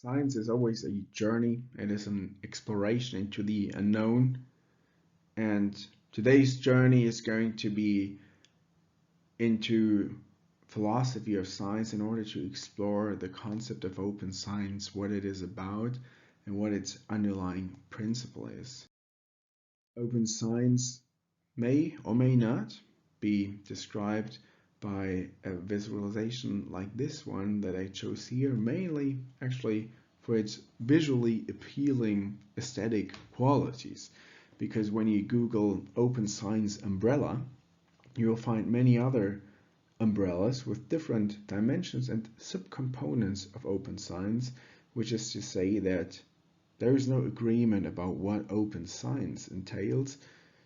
Science is always a journey. It is an exploration into the unknown. And today's journey is going to be into philosophy of science in order to explore the concept of open science, what it is about, and what its underlying principle is. Open science may or may not be described by a visualization like this one that I chose here, mainly actually for its visually appealing aesthetic qualities. Because when you Google open science umbrella, you will find many other umbrellas with different dimensions and subcomponents of open science, which is to say that there is no agreement about what open science entails.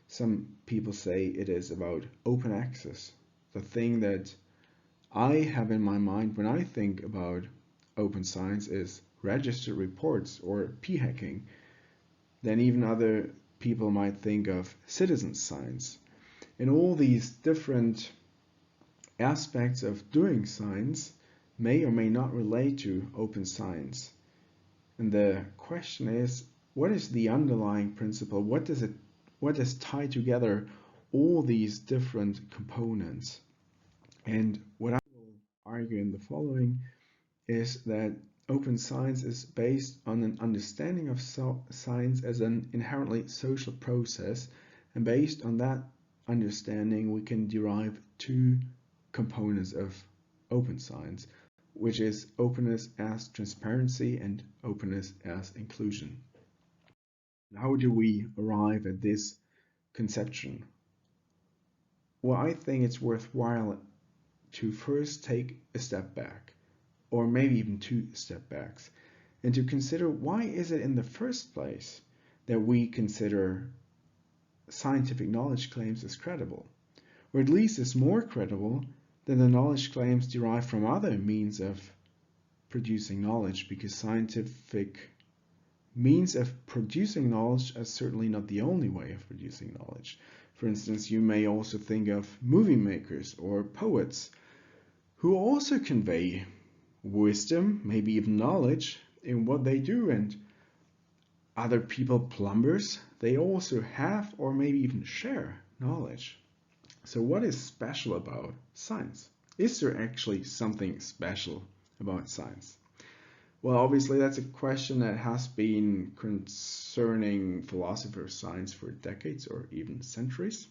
Some people say it is about open access. The thing that I have in my mind when I think about open science is registered reports or p-hacking. Then even other people might think of citizen science. And all these different aspects of doing science may or may not relate to open science. And the question is, what is the underlying principle? What does tie together all these different components? And what I will argue in the following is that open science is based on an understanding of science as an inherently social process, and based on that understanding we can derive two components of open science, which is openness as transparency and openness as inclusion. How do we arrive at this conception? Well, I think it's worthwhile to first take a step back, or maybe even two step backs, and to consider why is it in the first place that we consider scientific knowledge claims as credible, or at least as more credible than the knowledge claims derived from other means of producing knowledge, because scientific means of producing knowledge are certainly not the only way of producing knowledge. For instance, you may also think of movie makers or poets who also convey wisdom, maybe even knowledge in what they do, and other people, plumbers, they also have or maybe even share knowledge. So what is special about science? Is there actually something special about science? Well, obviously that's a question that has been concerning philosophers of science for decades or even centuries.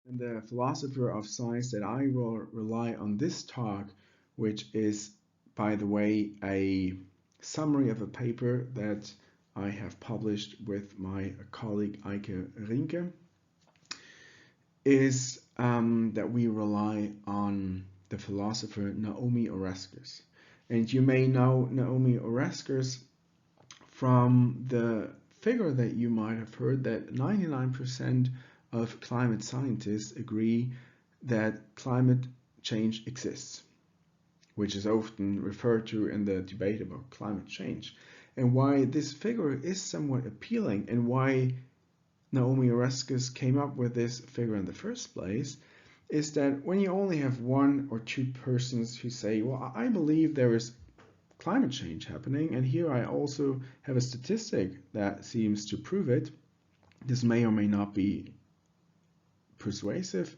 And the philosopher of science that I will rely on this talk, which is, by the way, a summary of a paper that I have published with my colleague Eike Rinke, is that we rely on the philosopher Naomi Oreskes. And you may know Naomi Oreskes from the figure that you might have heard that 99% of climate scientists agree that climate change exists, which is often referred to in the debate about climate change. And why this figure is somewhat appealing, and why Naomi Oreskes came up with this figure in the first place, is that when you only have one or two persons who say, well, I believe there is climate change happening, and here I also have a statistic that seems to prove it, this may or may not be persuasive,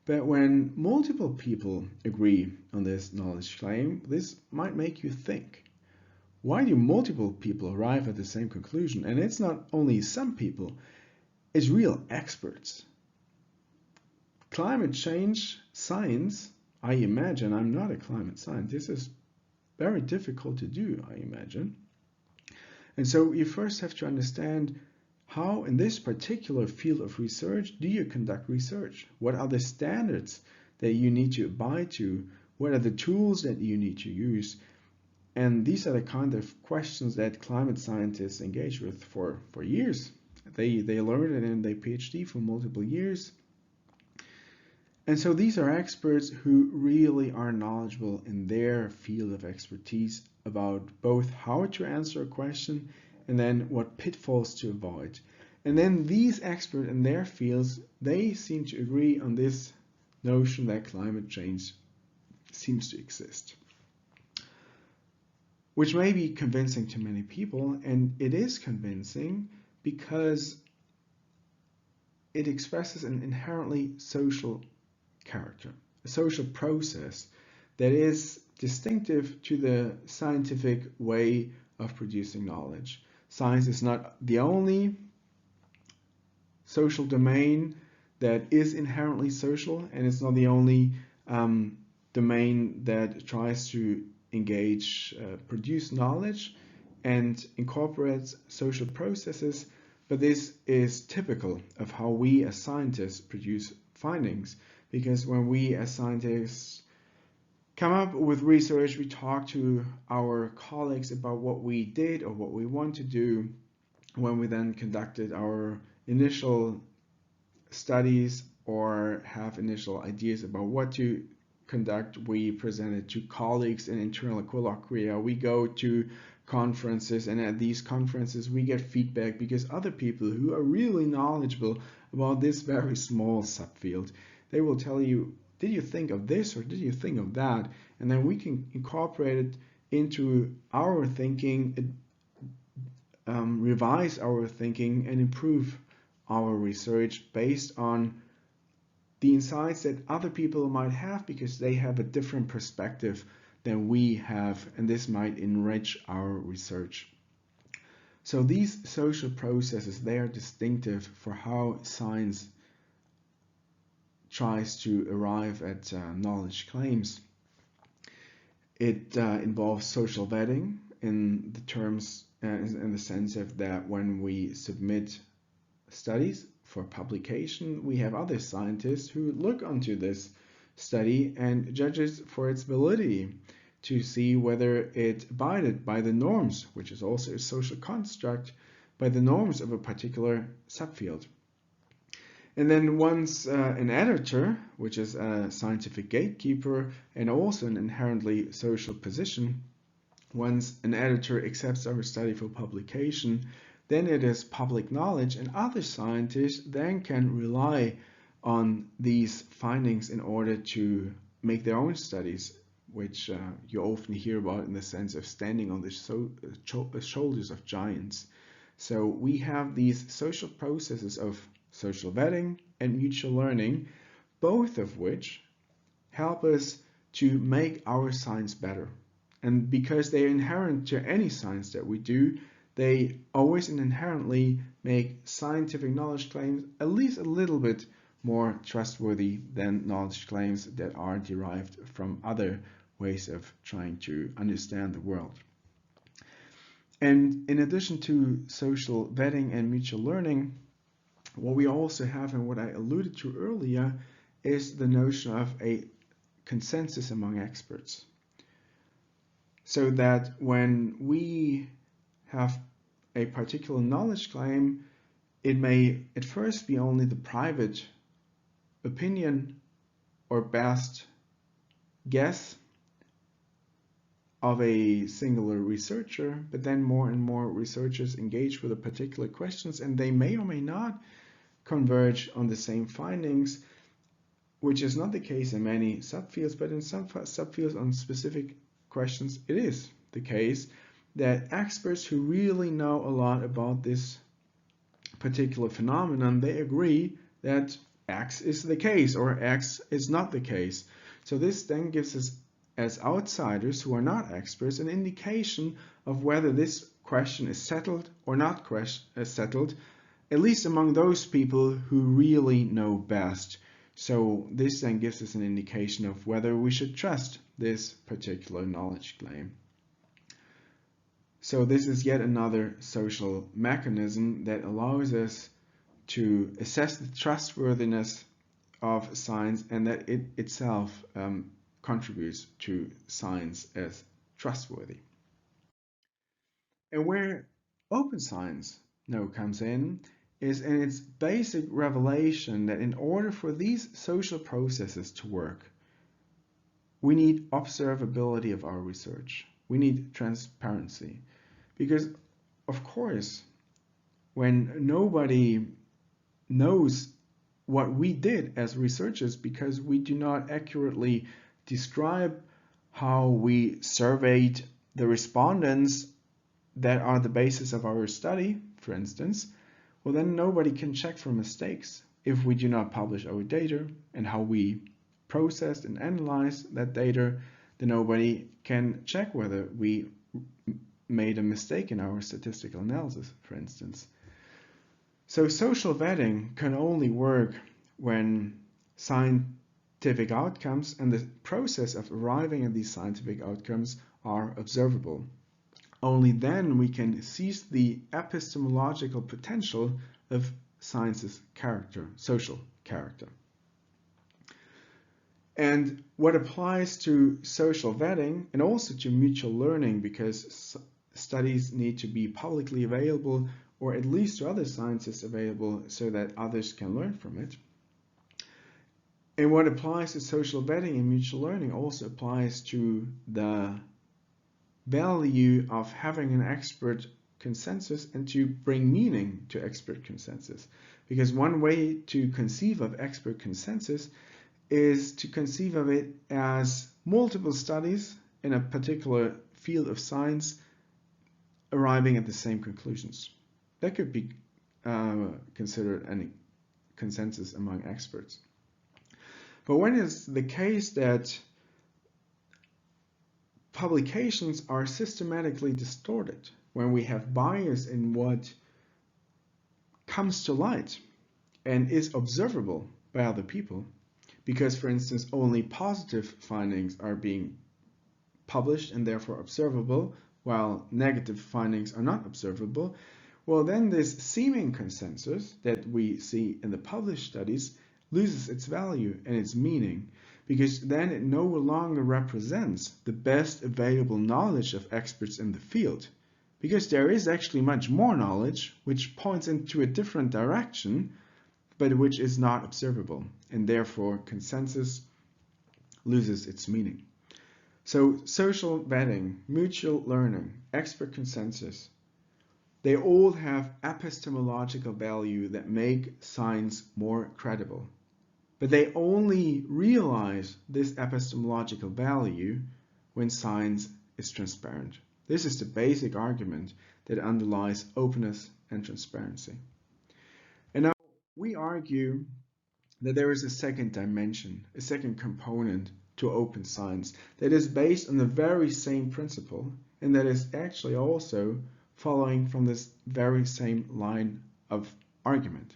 but when multiple people agree on this knowledge claim, this might make you think, why do multiple people arrive at the same conclusion? And it's not only some people, it's real experts. Climate change science, I imagine, I'm not a climate scientist, this is very difficult to do, I imagine. And so you first have to understand how in this particular field of research do you conduct research? What are the standards that you need to abide to? What are the tools that you need to use? And these are the kind of questions that climate scientists engage with for years. They learn it in their PhD for multiple years. And so these are experts who really are knowledgeable in their field of expertise about both how to answer a question and then what pitfalls to avoid. And then these experts in their fields, they seem to agree on this notion that climate change seems to exist. which may be convincing to many people, and it is convincing because it expresses an inherently social character, a social process that is distinctive to the scientific way of producing knowledge. Science is not the only social domain that is inherently social, and it's not the only domain that tries to engage, produce knowledge and incorporates social processes, but this is typical of how we as scientists produce findings, because when we as scientists come up with research, we talk to our colleagues about what we did or what we want to do. When we then conducted our initial studies or have initial ideas about what to conduct, we present it to colleagues in internal colloquia. We go to conferences, and at these conferences we get feedback because other people who are really knowledgeable about this very small subfield, they will tell you, did you think of this or did you think of that? And then we can incorporate it into our thinking, revise our thinking, and improve our research based on the insights that other people might have, because they have a different perspective than we have, and this might enrich our research. So these social processes, they are distinctive for how science tries to arrive at knowledge claims. It involves social vetting in the terms, in the sense of that when we submit studies for publication, we have other scientists who look onto this study and judge it for its validity to see whether it abided by the norms, which is also a social construct, by the norms of a particular subfield. And then once an editor, which is a scientific gatekeeper and also an inherently social position, once an editor accepts our study for publication, then it is public knowledge, and other scientists then can rely on these findings in order to make their own studies, which you often hear about in the sense of standing on the shoulders of giants. So we have these social processes of social vetting and mutual learning, both of which help us to make our science better. And because they are inherent to any science that we do, they always and inherently make scientific knowledge claims at least a little bit more trustworthy than knowledge claims that are derived from other ways of trying to understand the world. And in addition to social vetting and mutual learning, what we also have, and what I alluded to earlier, is the notion of a consensus among experts. So that when we have a particular knowledge claim, it may at first be only the private opinion or best guess of a singular researcher, but then more and more researchers engage with the particular questions, and they may or may not converge on the same findings, which is not the case in many subfields, but in some subfields on specific questions it is the case that experts who really know a lot about this particular phenomenon, they agree that X is the case or X is not the case. So this then gives us, as outsiders who are not experts, an indication of whether this question is settled or not settled, at least among those people who really know best. So this then gives us an indication of whether we should trust this particular knowledge claim. So this is yet another social mechanism that allows us to assess the trustworthiness of science, and that it itself contributes to science as trustworthy. And where open science now comes in is in its basic revelation that in order for these social processes to work, we need observability of our research. We need transparency. Because, of course, when nobody knows what we did as researchers, because we do not accurately describe how we surveyed the respondents that are the basis of our study, for instance, well, then nobody can check for mistakes if we do not publish our data and how we processed and analyze that data. Then nobody can check whether we made a mistake in our statistical analysis, for instance. So social vetting can only work when scientific outcomes and the process of arriving at these scientific outcomes are observable. Only then we can seize the epistemological potential of science's character, social character. And what applies to social vetting and also to mutual learning, because studies need to be publicly available or at least to other scientists available so that others can learn from it. And what applies to social vetting and mutual learning also applies to the value of having an expert consensus and to bring meaning to expert consensus. Because one way to conceive of expert consensus is to conceive of it as multiple studies in a particular field of science arriving at the same conclusions. That could be considered a consensus among experts. But when it's the case that publications are systematically distorted, when we have bias in what comes to light and is observable by other people, because, for instance, only positive findings are being published and therefore observable, while negative findings are not observable, well, then this seeming consensus that we see in the published studies loses its value and its meaning, because then it no longer represents the best available knowledge of experts in the field, because there is actually much more knowledge which points into a different direction, but which is not observable, and therefore consensus loses its meaning. So social vetting, mutual learning, expert consensus, they all have epistemological value that make science more credible. But they only realize this epistemological value when science is transparent. This is the basic argument that underlies openness and transparency. And now we argue that there is a second dimension, a second component to open science that is based on the very same principle and that is actually also following from this very same line of argument.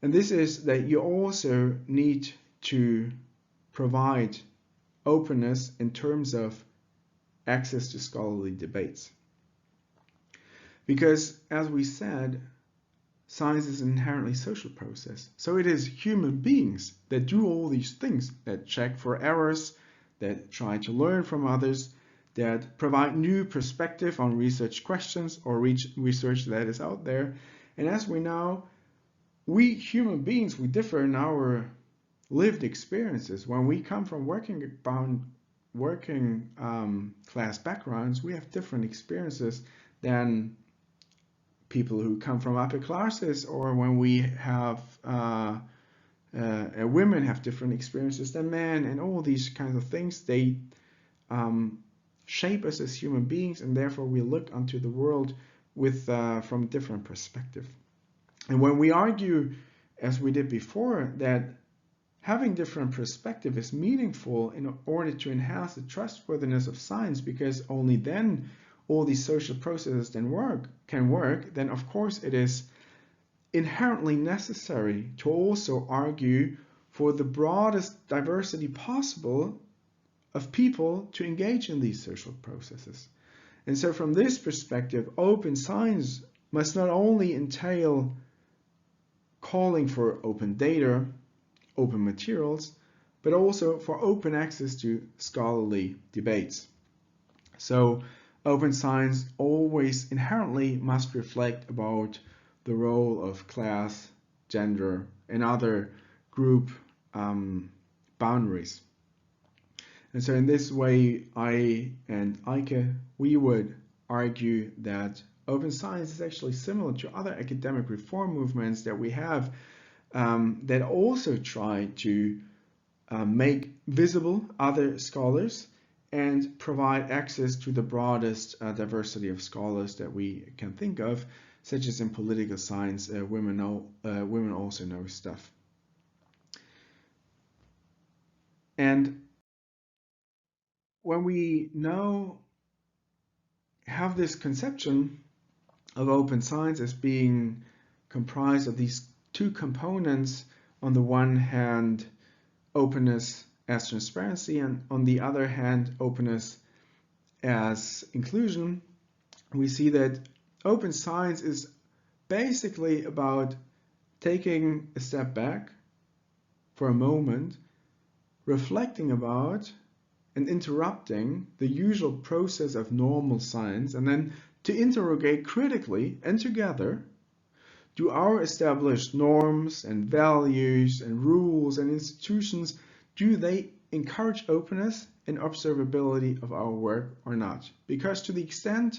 And this is that you also need to provide openness in terms of access to scholarly debates. Because, as we said, science is an inherently social process. So it is human beings that do all these things, that check for errors, that try to learn from others, that provide new perspective on research questions or research that is out there. And as we know, we human beings, we differ in our lived experiences. When we come from working class backgrounds, we have different experiences than people who come from upper classes, or when we have women have different experiences than men, and all these kinds of things, they shape us as human beings, and therefore we look onto the world with from different perspective. And when we argue, as we did before, that having different perspective is meaningful in order to enhance the trustworthiness of science, because only then all these social processes can work, then of course it is inherently necessary to also argue for the broadest diversity possible of people to engage in these social processes. And so from this perspective, open science must not only entail calling for open data, open materials, but also for open access to scholarly debates. So open science always inherently must reflect about the role of class, gender, and other group boundaries. And so in this way, I and Eike, we would argue that open science is actually similar to other academic reform movements that we have that also try to make visible other scholars and provide access to the broadest diversity of scholars that we can think of, such as in political science, women also know stuff. And when we now have this conception of open science as being comprised of these two components, on the one hand, openness as transparency, and on the other hand, openness as inclusion, we see that open science is basically about taking a step back for a moment, reflecting about and interrupting the usual process of normal science, and then to interrogate critically and together, do our established norms and values and rules and institutions, do they encourage openness and observability of our work or not? Because to the extent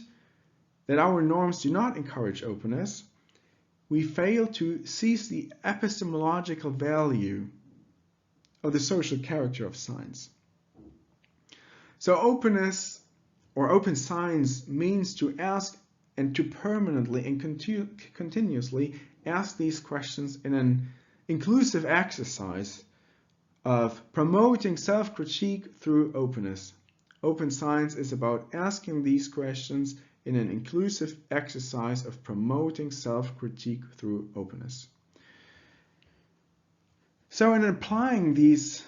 that our norms do not encourage openness, we fail to seize the epistemological value of the social character of science. So openness or open science means to ask and to permanently and continuously ask these questions in an inclusive exercise of promoting self-critique through openness. Open science is about asking these questions in an inclusive exercise of promoting self-critique through openness. So in applying these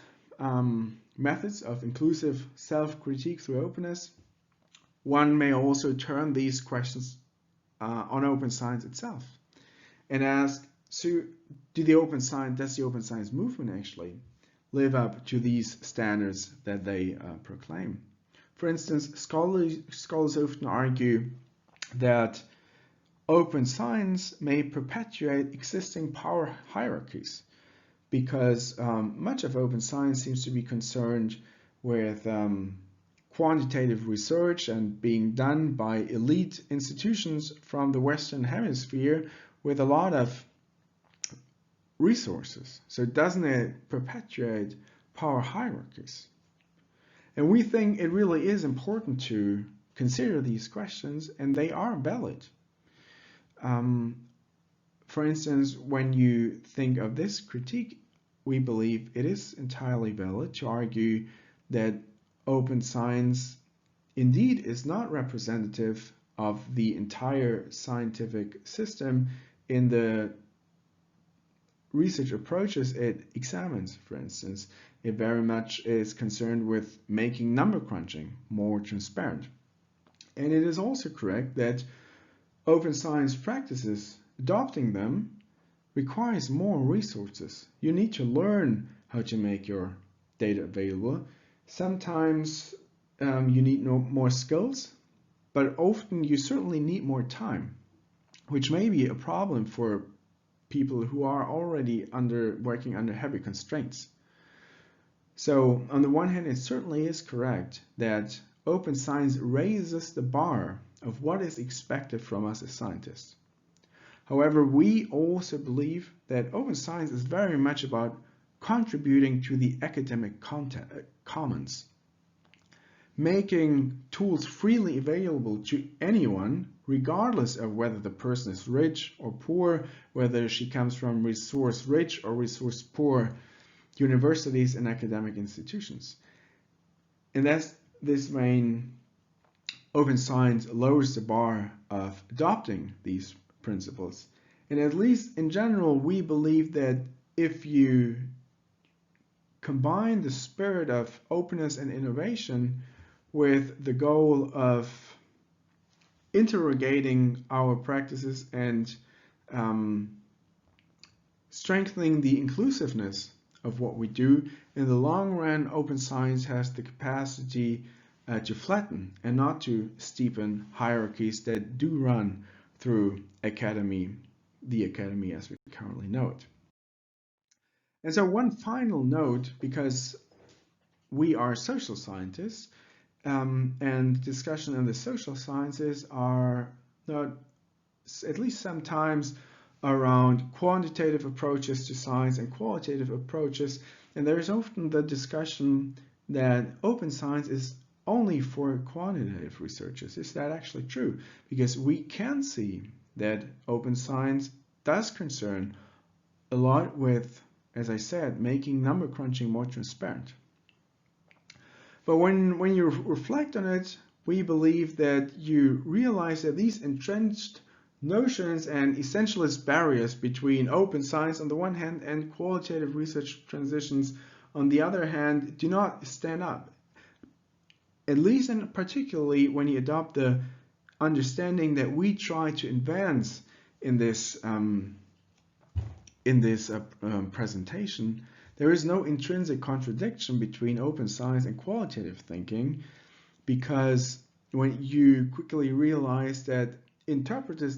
methods of inclusive self-critique through openness, one may also turn these questions on open science itself and ask, so does the open science movement actually live up to these standards that they proclaim? For instance, scholars often argue that open science may perpetuate existing power hierarchies, because much of open science seems to be concerned with quantitative research and being done by elite institutions from the Western Hemisphere with a lot of resources. So doesn't it perpetuate power hierarchies? And we think it really is important to consider these questions, and they are valid. For instance, when you think of this critique, we believe it is entirely valid to argue that open science indeed is not representative of the entire scientific system in the research approaches it examines. For instance, it very much is concerned with making number crunching more transparent. And it is also correct that open science practices, adopting them, requires more resources. You need to learn how to make your data available. Sometimes you need more skills, but often you certainly need more time, which may be a problem for people who are already working under heavy constraints. So on the one hand, it certainly is correct that open science raises the bar of what is expected from us as scientists. However, we also believe that open science is very much about contributing to the academic commons, making tools freely available to anyone, regardless of whether the person is rich or poor, whether she comes from resource-rich or resource-poor universities and academic institutions. And that's this main open science lowers the bar of adopting these principles. And at least in general, we believe that if you combine the spirit of openness and innovation with the goal of interrogating our practices and strengthening the inclusiveness of what we do, in the long run, open science has the capacity to flatten and not to steepen hierarchies that do run through the academy as we currently know it. And so one final note, because we are social scientists, and discussion in the social sciences are not, at least sometimes, around quantitative approaches to science and qualitative approaches, and there is often the discussion that open science is only for quantitative researchers. Is that actually true? Because we can see that open science does concern a lot with, as I said, making number crunching more transparent. But when you reflect on it, we believe that you realize that these entrenched notions and essentialist barriers between open science on the one hand and qualitative research transitions on the other hand do not stand up. At least and particularly when you adopt the understanding that we try to advance in this presentation, there is no intrinsic contradiction between open science and qualitative thinking, because when you quickly realize that interpretive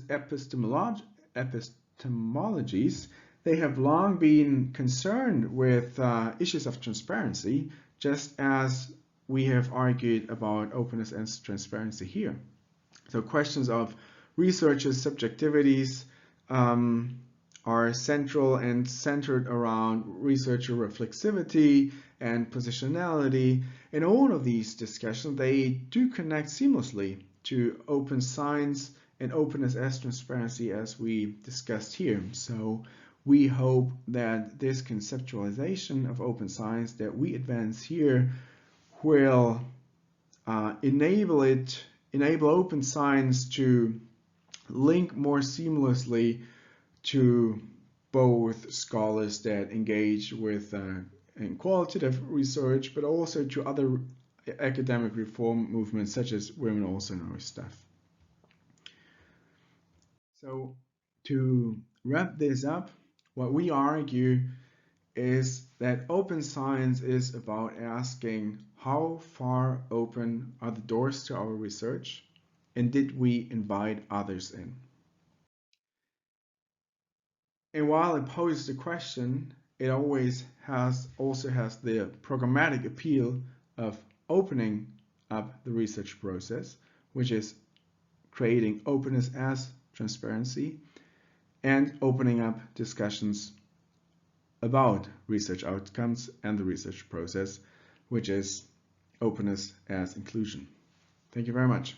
epistemologies, they have long been concerned with issues of transparency, just as we have argued about openness and transparency here. So questions of researchers' subjectivities are central and centered around researcher reflexivity and positionality. In all of these discussions, they do connect seamlessly to open science and openness as transparency as we discussed here. So we hope that this conceptualization of open science that we advance here will enable open science to link more seamlessly to both scholars that engage with in qualitative research, but also to other academic reform movements such as Women Also Know Stuff. So to wrap this up, what we argue is that open science is about asking how far open are the doors to our research, and did we invite others in? And while it poses the question, it always also has the programmatic appeal of opening up the research process, which is creating openness as transparency and opening up discussions about research outcomes and the research process, which is openness as inclusion. Thank you very much.